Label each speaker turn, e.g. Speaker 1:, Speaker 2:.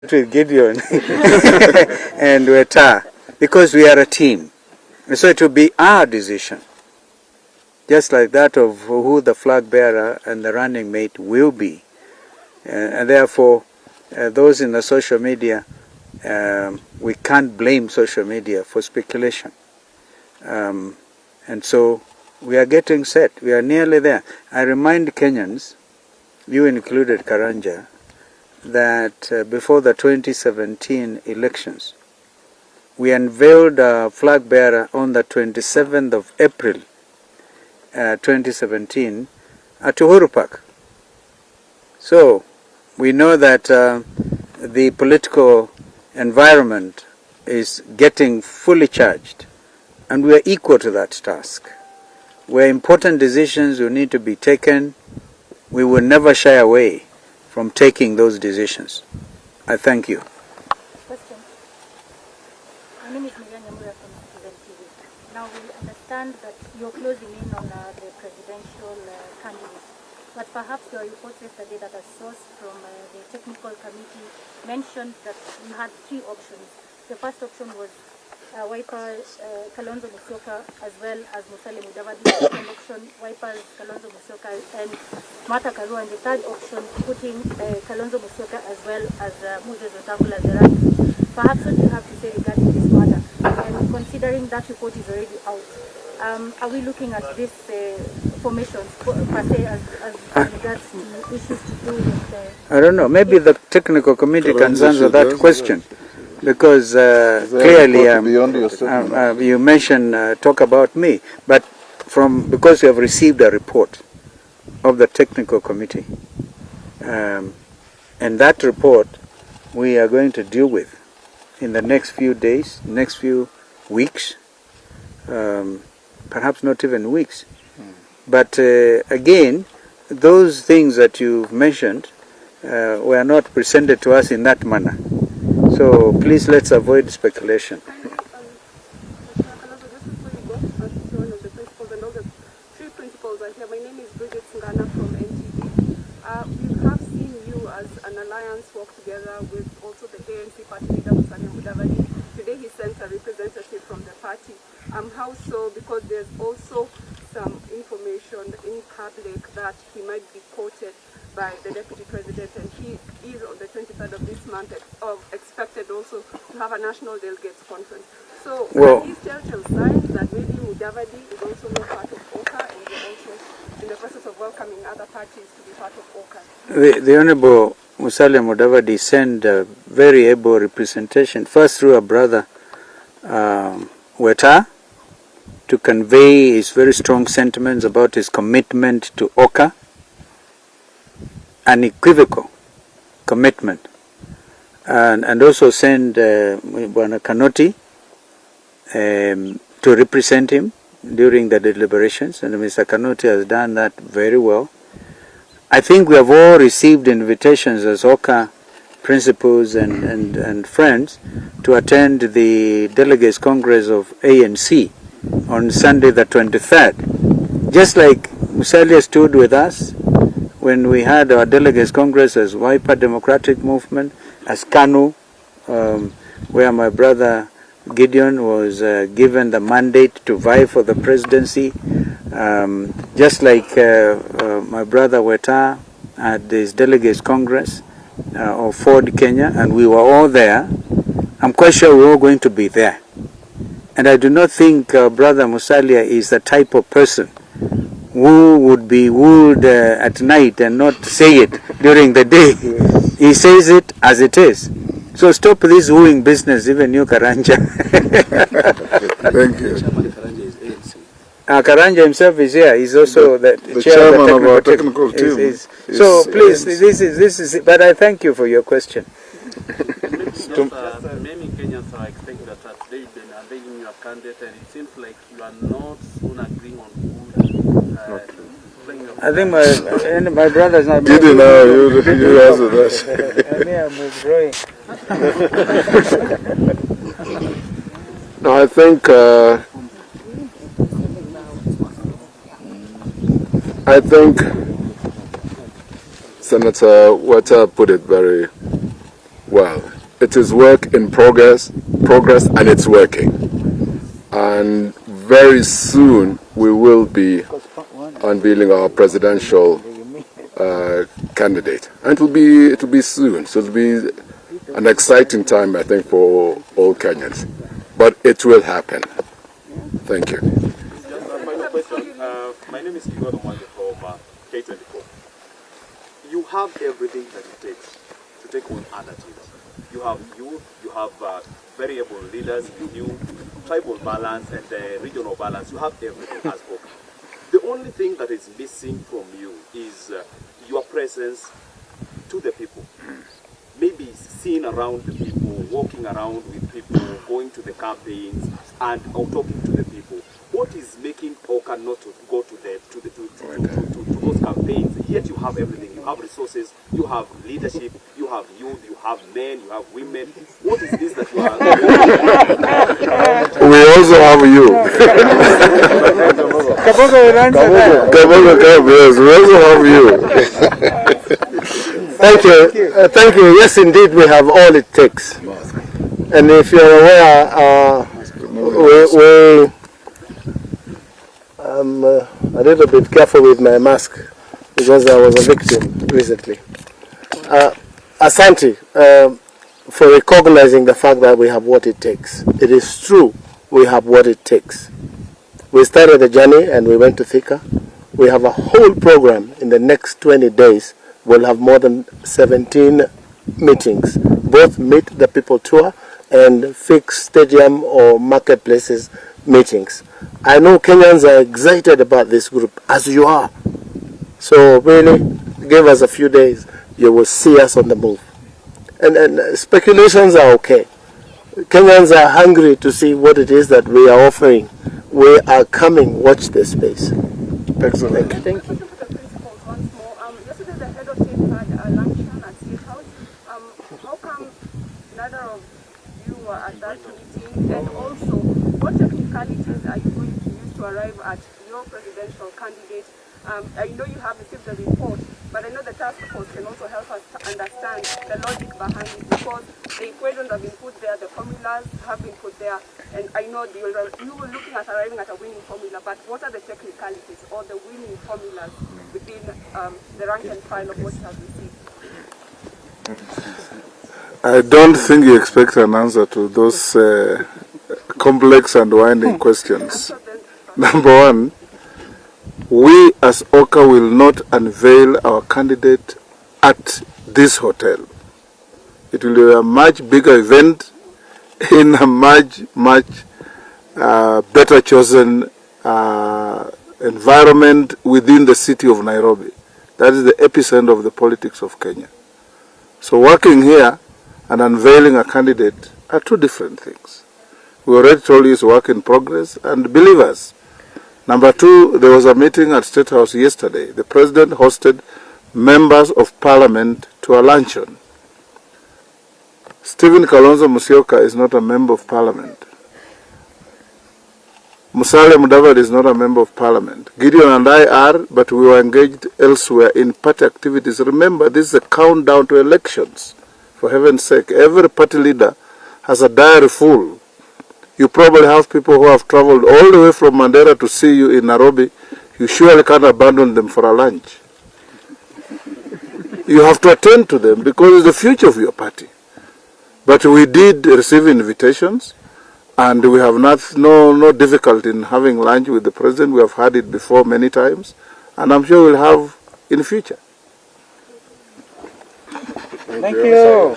Speaker 1: with Gideon and Weta, because we are a team. And so it will be our decision, just like that of who the flag bearer and the running mate will be. And therefore, those in the social media, we can't blame social media for speculation. And so we are getting set. We are nearly there. I remind Kenyans, you included, Karanja, that before the 2017 elections, we unveiled a flag bearer on the 27th of April 2017 at Uhuru Park. So we know that the political environment is getting fully charged, and we are equal to that task. Where important decisions will need to be taken, we will never shy away from taking those decisions. I thank you.
Speaker 2: Question. My name is Miriam Yamura from Citizen TV. Now we understand that you're closing in on the presidential candidate, but perhaps your report yesterday that a source from the technical committee mentioned that you had three options. The first option was Wipers Kalonzo Musyoka as well as Musalia Mudavadi. The second option, Wipers Kalonzo Musyoka and Martha Karua, and the third option, putting Kalonzo Musyoka as well as Moses Wetangula as the running. Perhaps what you have to say regarding this matter, and considering that report is already out, are we looking at this formations per se as regards to issues to do with
Speaker 1: I don't know, maybe the technical committee can answer that question. Because clearly you mentioned talk about me, but because we have received a report of the technical committee, and that report we are going to deal with in the next few days, next few weeks, perhaps not even weeks. But again, those things that you've mentioned were not presented to us in that manner. So please let's avoid speculation.
Speaker 3: Three principles are here. My name is Bridget Singana from NTV. We have seen you as an alliance work together with also the ANC party leader Musalia Mudavadi. Today he sent a representative from the party. How so? Because there's also some information in public that he might be quoted by the Deputy President, and he is on the 23rd of this month expected also to have a national delegates conference. So are these telltale signs that maybe Mudavadi is also not part of OKA, and we're also in the process of welcoming other parties to be part of OKA?
Speaker 1: The Honorable Musalia Mudavadi sent a very able representation, first through a brother, Weta, to convey his very strong sentiments about his commitment to OKA, an unequivocal commitment, and also send Bwana Kanoti to represent him during the deliberations, and Mr. Kanoti has done that very well. I think we have all received invitations as OKA principals and friends to attend the Delegates Congress of ANC on Sunday the 23rd. Just like Musalia stood with us when we had our Delegates Congress as Wiper Democratic Movement, as KANU, where my brother Gideon was given the mandate to vie for the presidency, just like my brother Weta at this Delegates Congress of Ford, Kenya, and we were all there. I'm quite sure we're all going to be there. And I do not think Brother Musalia is the type of person who would be wooed at night and not say it during the day. He says it as it is. So stop this wooing business, even you, Karanja.
Speaker 4: Thank you.
Speaker 1: Karanja himself is here. He's also the
Speaker 4: chairman
Speaker 1: of
Speaker 4: our technical team.
Speaker 1: So please, this is. But I thank you for your question.
Speaker 5: Many Kenyans are expecting that today you've been unveiling your candidate, and it seems like you are not soon agreeing on who.
Speaker 1: I think my brother's not.
Speaker 4: Did you know you answer that?
Speaker 1: Me, I'm withdrawing.
Speaker 4: No, I think Senator Weta put it very well. it is work in progress, and it's working. And very soon we will be unveiling our presidential candidate, and it will be soon. So it will be an exciting time, I think, for all Kenyans. But it will happen. Thank you.
Speaker 6: Final question. My name is Igor from K24. You have everything that it takes to take on other teams. You have youth, you have very able leaders, new tribal balance and regional balance. You have everything as OKA. The only thing that is missing from you is your presence to the people. Maybe seeing around the people, walking around with people, going to the campaigns and talking to the people. What is making OKA not to go to those campaigns? Yet you have everything. You have resources, you have leadership, you have youth, you have men, you have women. What is this that you are?
Speaker 4: We also have you. Yes, we also have you.
Speaker 7: Thank you. Thank you. Yes, indeed, we have all it takes. And if you're aware, I'm a little bit careful with my mask because I was a victim recently. Asante, for recognizing the fact that we have what it takes. It is true, we have what it takes. We started the journey and we went to Thika. We have a whole program in the next 20 days. We'll have more than 17 meetings, both Meet the People tour and fixed stadium or marketplaces meetings. I know Kenyans are excited about this group, as you are. So really, give us a few days, you will see us on the move. And speculations are okay. Kenyans are hungry to see what it is that we are offering. We are coming, watch this space.
Speaker 4: Excellent.
Speaker 7: Thank you.
Speaker 3: Once more, yesterday the head of state had a luncheon at State House. How come neither of you were at that meeting? And also, what technicalities are you going to use to arrive at your presidential candidate? I know you have received the report, but I know the task force can also help us to understand the logic behind it, because the equations have been put there, the formulas have been put there, and I know you were looking at arriving at a winning formula, but what are the technicalities or the winning formulas within the rank and file of what you have received?
Speaker 4: I don't think you expect an answer to those complex and winding questions. Number one, we as OKA will not unveil our candidate at this hotel. It will be a much bigger event in a much better chosen environment within the city of Nairobi. That is the epicenter of the politics of Kenya. So working here and unveiling a candidate are two different things. We already told you it's work in progress, and believe us. Number two, there was a meeting at State House yesterday. The President hosted members of Parliament to a luncheon. Stephen Kalonzo Musyoka is not a member of Parliament. Musalia Mudavadi is not a member of Parliament. Gideon and I are, but we were engaged elsewhere in party activities. Remember, this is a countdown to elections. For heaven's sake, every party leader has a diary full. You probably have people who have traveled all the way from Mandera to see you in Nairobi. You surely can't abandon them for a lunch. You have to attend to them because it's the future of your party. But we did receive invitations, and we have no difficulty in having lunch with the President. We have had it before many times, and I'm sure we'll have in the future.
Speaker 1: Thank you.